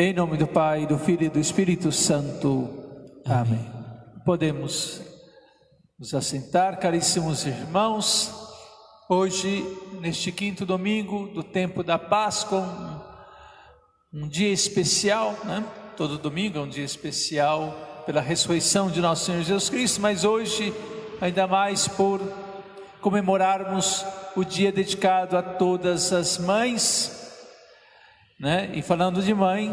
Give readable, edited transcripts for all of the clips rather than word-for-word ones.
Em nome do Pai, do Filho e do Espírito Santo. Amém. Podemos nos assentar, caríssimos irmãos. Hoje, neste quinto domingo do tempo da Páscoa, um dia especial, né? Todo domingo é um dia especial pela ressurreição de nosso Senhor Jesus Cristo, mas hoje, ainda mais por comemorarmos o dia dedicado a todas as mães, né? E falando de mãe,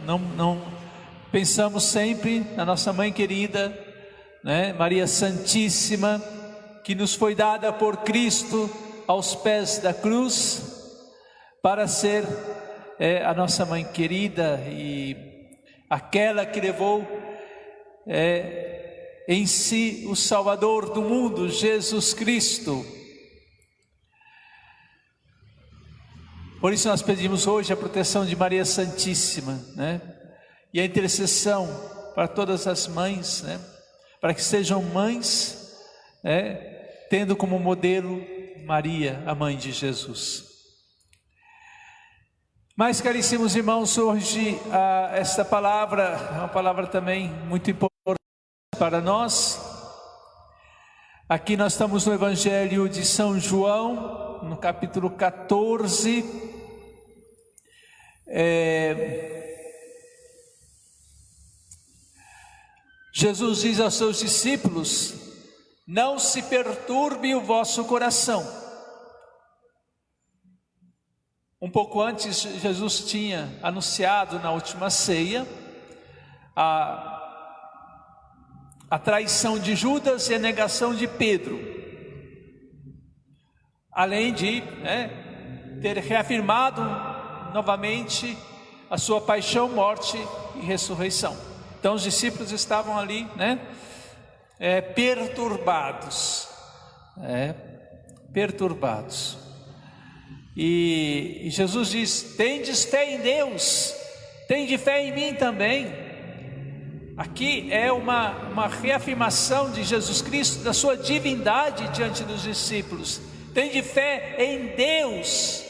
não pensamos sempre na nossa mãe querida, né? Maria Santíssima, que nos foi dada por Cristo aos pés da cruz, para ser a nossa mãe querida e aquela que levou em si o Salvador do mundo, Jesus Cristo. Por isso nós pedimos hoje a proteção de Maria Santíssima, né? E a intercessão para todas as mães, né? Para que sejam mães, tendo como modelo Maria, a mãe de Jesus. Mas, caríssimos irmãos, hoje esta palavra é uma palavra também muito importante para nós. Aqui nós estamos no Evangelho de São João, no capítulo 14. Jesus diz aos seus discípulos: não se perturbe o vosso coração. Um pouco antes, Jesus tinha anunciado na última ceia a traição de Judas e a negação de Pedro, além de ter reafirmado novamente a sua paixão, morte e ressurreição. Então os discípulos estavam ali, perturbados, perturbados. E Jesus diz: tendes fé em Deus, tende fé em mim também. Aqui é uma reafirmação de Jesus Cristo, da sua divindade diante dos discípulos. Tende fé em Deus,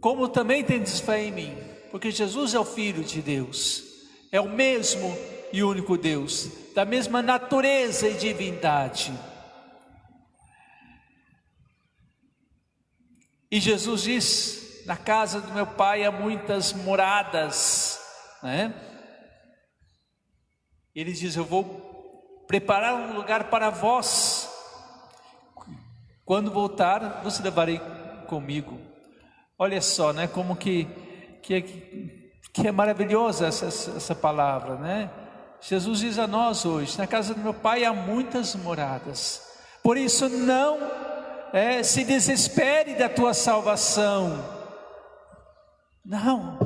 como também tendes fé em mim, porque Jesus é o Filho de Deus, é o mesmo e único Deus, da mesma natureza e divindade. E Jesus diz: na casa do meu Pai há muitas moradas, Ele diz: eu vou preparar um lugar para vós, quando voltar vos levarei comigo. Olha só, como que é maravilhosa essa palavra, Jesus diz a nós hoje: na casa do meu Pai há muitas moradas, por isso não se desespere da tua salvação. Não,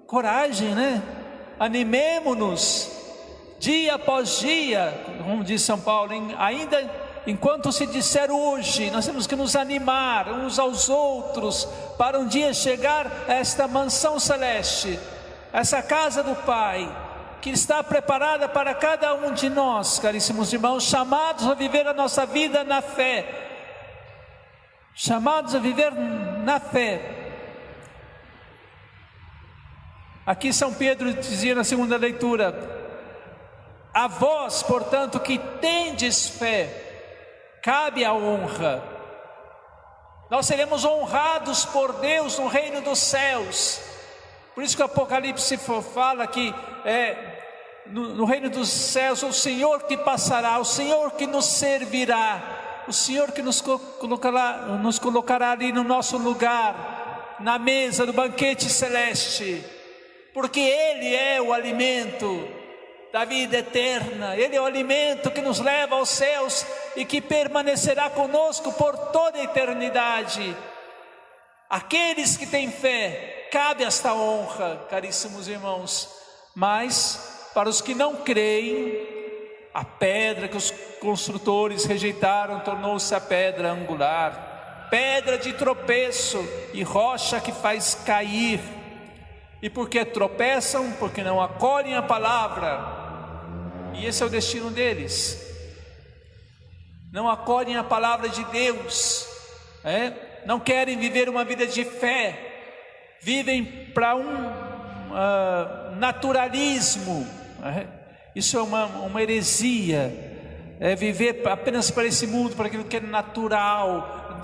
coragem, animemo-nos dia após dia, como diz São Paulo, ainda enquanto se disser hoje, nós temos que nos animar uns aos outros, para um dia chegar a esta mansão celeste, essa casa do Pai, que está preparada para cada um de nós, caríssimos irmãos, chamados a viver a nossa vida na fé, chamados a viver na fé. Aqui São Pedro dizia na segunda leitura: a vós, portanto, que tendes fé, cabe a honra. Nós seremos honrados por Deus no reino dos céus. Por isso que o Apocalipse fala que no reino dos céus o Senhor que passará, o Senhor que nos servirá, o Senhor que nos colocará ali no nosso lugar, na mesa do banquete celeste, porque Ele é o alimento da vida eterna, Ele é o alimento que nos leva aos céus e que permanecerá conosco por toda a eternidade. Aqueles que têm fé, cabe esta honra, caríssimos irmãos. Mas para os que não creem, a pedra que os construtores rejeitaram tornou-se a pedra angular, pedra de tropeço e rocha que faz cair. E por que tropeçam? Porque não acolhem a palavra. E esse é o destino deles. Não acolhem a palavra de Deus, não querem viver uma vida de fé, vivem para naturalismo. Isso é uma heresia. É viver apenas para esse mundo, para aquilo que é natural,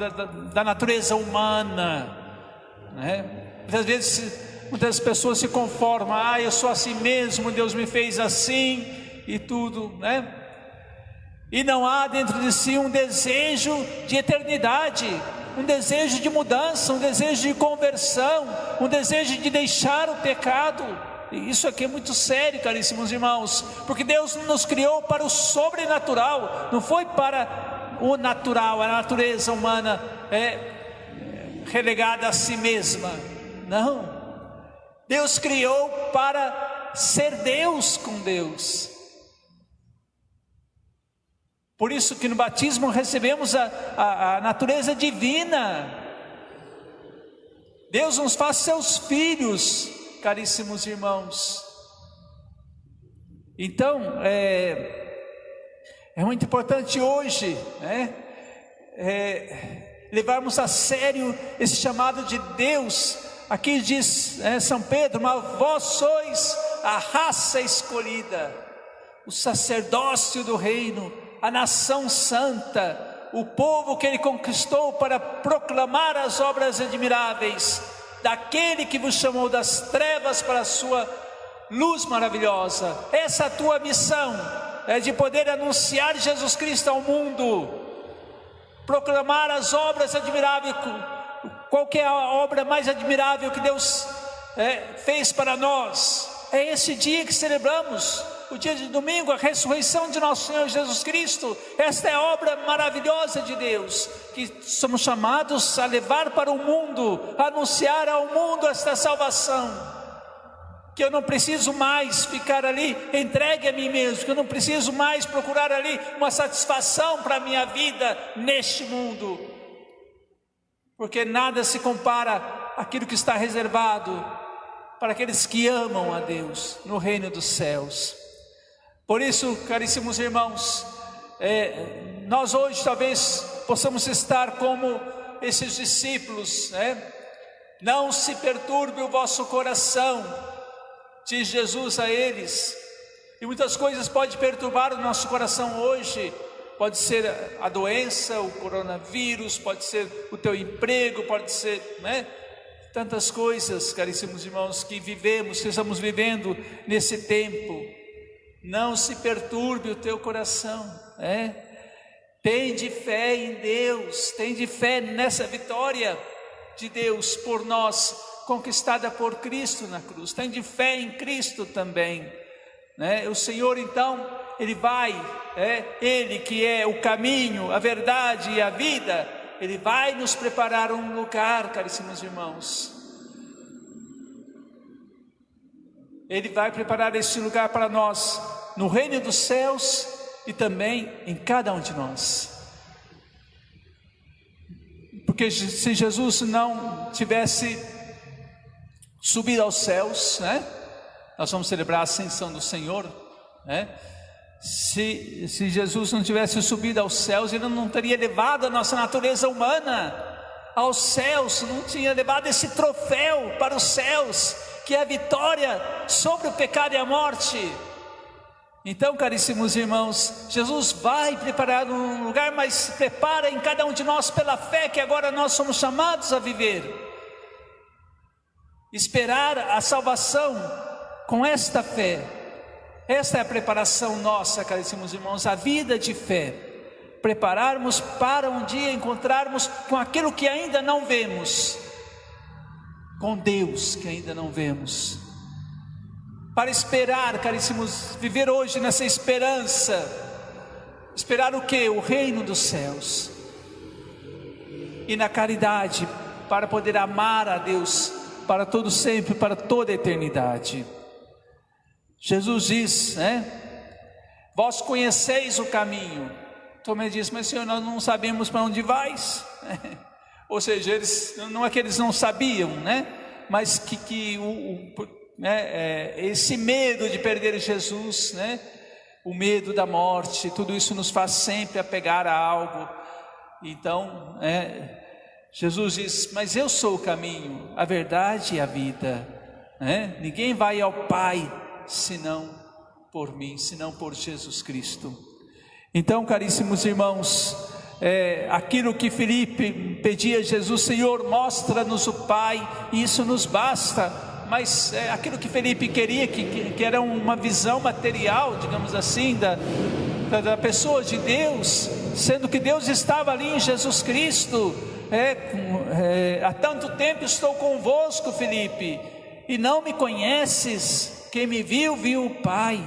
da natureza humana, Muitas vezes, muitas pessoas se conformam: eu sou assim mesmo, Deus me fez assim e tudo, E não há dentro de si um desejo de eternidade, um desejo de mudança, um desejo de conversão, um desejo de deixar o pecado. Isso aqui é muito sério, caríssimos irmãos, porque Deus nos criou para o sobrenatural, não foi para o natural, a natureza humana relegada a si mesma. Não, Deus criou para ser Deus com Deus. Por isso que no batismo recebemos a natureza divina. Deus nos faz seus filhos, caríssimos irmãos. Então é muito importante hoje, levarmos a sério esse chamado de Deus. Aqui diz São Pedro: mas vós sois a raça escolhida, o sacerdócio do reino, a nação santa, o povo que Ele conquistou para proclamar as obras admiráveis daquele que vos chamou das trevas para a sua luz maravilhosa. Essa é a tua missão, é de poder anunciar Jesus Cristo ao mundo, proclamar as obras admiráveis. Qual que é a obra mais admirável que Deus fez para nós? É esse dia que celebramos, o dia de domingo, a ressurreição de nosso Senhor Jesus Cristo. Esta é a obra maravilhosa de Deus, que somos chamados a levar para o mundo, a anunciar ao mundo esta salvação, que eu não preciso mais ficar ali entregue a mim mesmo, que eu não preciso mais procurar ali uma satisfação para a minha vida neste mundo, porque nada se compara àquilo que está reservado para aqueles que amam a Deus no reino dos céus. Por isso, caríssimos irmãos, nós hoje talvez possamos estar como esses discípulos, Não se perturbe o vosso coração, diz Jesus a eles. E muitas coisas podem perturbar o nosso coração hoje. Pode ser a doença, o coronavírus, pode ser o teu emprego, pode ser, tantas coisas, caríssimos irmãos, que estamos vivendo nesse tempo. Não se perturbe o teu coração, Tem de fé em Deus, tem de fé nessa vitória de Deus por nós, conquistada por Cristo na cruz. Tem de fé em Cristo também, O Senhor então, Ele vai, Ele que é o caminho, a verdade e a vida, Ele vai nos preparar um lugar, caríssimos irmãos. Ele vai preparar esse lugar para nós, no reino dos céus e também em cada um de nós. Porque se Jesus não tivesse subido aos céus, nós vamos celebrar a ascensão do Senhor, Se Jesus não tivesse subido aos céus, Ele não teria levado a nossa natureza humana aos céus, não tinha levado esse troféu para os céus, que é a vitória sobre o pecado e a morte. Então, caríssimos irmãos, Jesus vai preparar um lugar, mas se prepara em cada um de nós pela fé que agora nós somos chamados a viver. Esperar a salvação com esta fé. Esta é a preparação nossa, caríssimos irmãos, a vida de fé. Prepararmos para um dia encontrarmos com aquilo que ainda não vemos, com Deus que ainda não vemos. Para esperar, caríssimos, viver hoje nessa esperança. Esperar o quê? O reino dos céus. E na caridade, para poder amar a Deus para todo sempre, para toda a eternidade. Jesus diz, vós conheceis o caminho. Tomé diz: mas Senhor, nós não sabemos para onde vais. Ou seja, não é que eles não sabiam, mas que esse medo de perder Jesus, o medo da morte, tudo isso nos faz sempre apegar a algo. Então, Jesus diz: mas eu sou o caminho, a verdade e a vida, né? Ninguém vai ao Pai senão por mim, senão por Jesus Cristo. Então, caríssimos irmãos, aquilo que Filipe pedia a Jesus: Senhor, mostra-nos o Pai, e isso nos basta. Mas aquilo que Filipe queria, que era uma visão material, digamos assim, da pessoa de Deus, sendo que Deus estava ali em Jesus Cristo. Há tanto tempo estou convosco, Filipe, e não me conheces. Quem me viu, viu o Pai.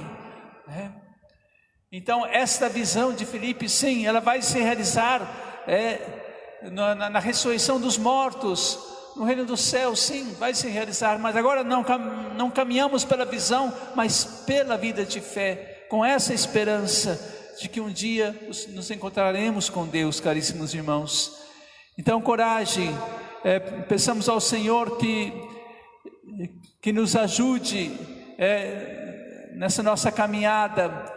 Então esta visão de Filipe, sim, ela vai se realizar na ressurreição dos mortos, no reino do céu, sim, vai se realizar. Mas agora não caminhamos pela visão, mas pela vida de fé, com essa esperança de que um dia nos encontraremos com Deus, caríssimos irmãos. Então, coragem, peçamos ao Senhor que nos ajude nessa nossa caminhada,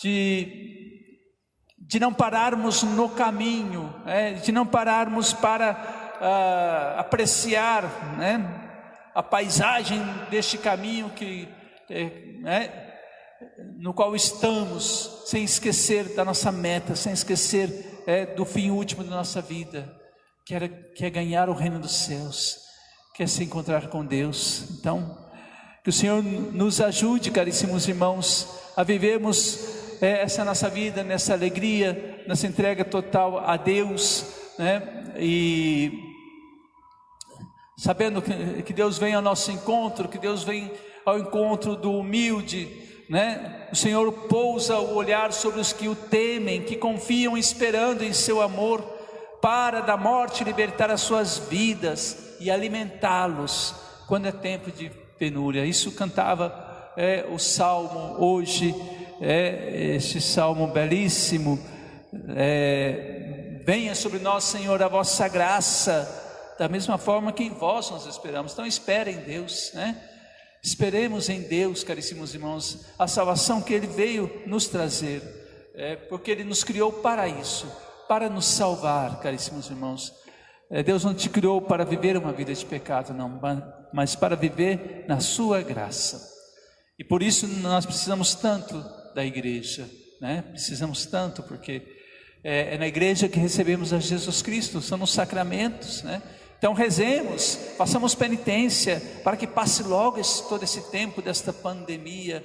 de não pararmos no caminho, de não pararmos para apreciar, a paisagem deste caminho no qual estamos, sem esquecer da nossa meta, sem esquecer do fim último da nossa vida, que é ganhar o reino dos céus, que é se encontrar com Deus. Então, que o Senhor nos ajude, caríssimos irmãos, a vivermos essa nossa vida nessa alegria, nessa entrega total a Deus, e sabendo que Deus vem ao nosso encontro, que Deus vem ao encontro do humilde, o Senhor pousa o olhar sobre os que o temem, que confiam esperando em seu amor, para da morte libertar as suas vidas e alimentá-los quando é tempo de penúria. Isso cantava o Salmo hoje, este Salmo belíssimo. Venha sobre nós, Senhor, a vossa graça, da mesma forma que em vós nós esperamos. Então espere em Deus, esperemos em Deus, caríssimos irmãos, a salvação que Ele veio nos trazer, porque Ele nos criou para isso, para nos salvar, caríssimos irmãos. Deus não te criou para viver uma vida de pecado, não, mas para viver na sua graça. E por isso nós precisamos tanto da igreja, precisamos tanto, porque é na igreja que recebemos a Jesus Cristo, são nos sacramentos, Então rezemos, façamos penitência, para que passe logo todo esse tempo desta pandemia,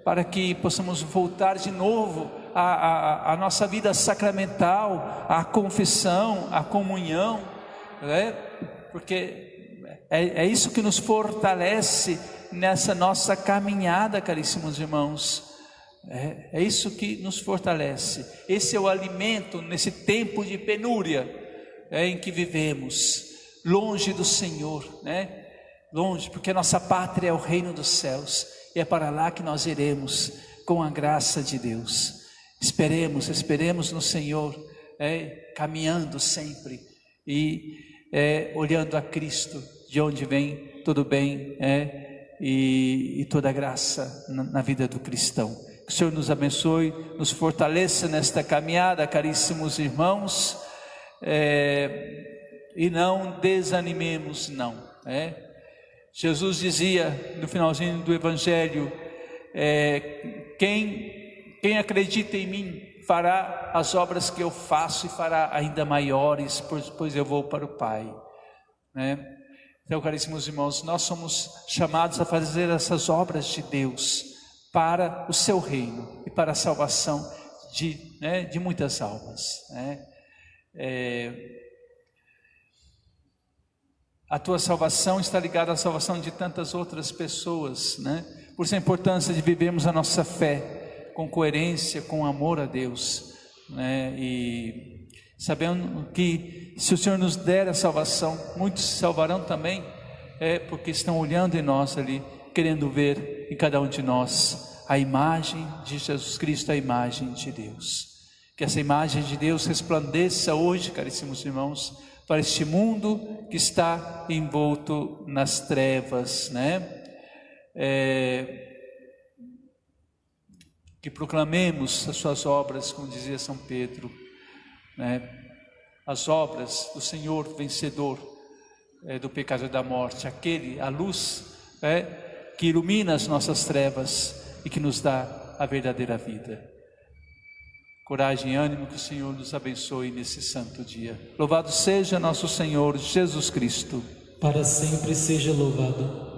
para que possamos voltar de novo à nossa vida sacramental, à confissão, à comunhão, porque é isso que nos fortalece nessa nossa caminhada, caríssimos irmãos. É isso que nos fortalece. Esse é o alimento nesse tempo de penúria em que vivemos, longe do Senhor, longe, porque a nossa pátria é o reino dos céus, e é para lá que nós iremos com a graça de Deus. Esperemos no Senhor, caminhando sempre e olhando a Cristo, de onde vem todo bem e toda graça na vida do cristão. Que o Senhor nos abençoe, nos fortaleça nesta caminhada, caríssimos irmãos, e não desanimemos, não. Jesus dizia no finalzinho do Evangelho: quem acredita em mim fará as obras que eu faço e fará ainda maiores, pois eu vou para o Pai. Então, caríssimos irmãos, nós somos chamados a fazer essas obras de Deus para o seu reino e para a salvação de muitas almas. A tua salvação está ligada à salvação de tantas outras pessoas, Por isso a importância de vivermos a nossa fé com coerência, com amor a Deus, e sabendo que se o Senhor nos der a salvação, muitos se salvarão também, porque estão olhando em nós ali, querendo ver em cada um de nós a imagem de Jesus Cristo, a imagem de Deus. Que essa imagem de Deus resplandeça hoje, caríssimos irmãos, para este mundo que está envolto nas trevas, que proclamemos as suas obras, como dizia São Pedro, as obras do Senhor vencedor do pecado e da morte, a luz que ilumina as nossas trevas e que nos dá a verdadeira vida. Coragem e ânimo, que o Senhor nos abençoe nesse santo dia. Louvado seja nosso Senhor Jesus Cristo. Para sempre seja louvado.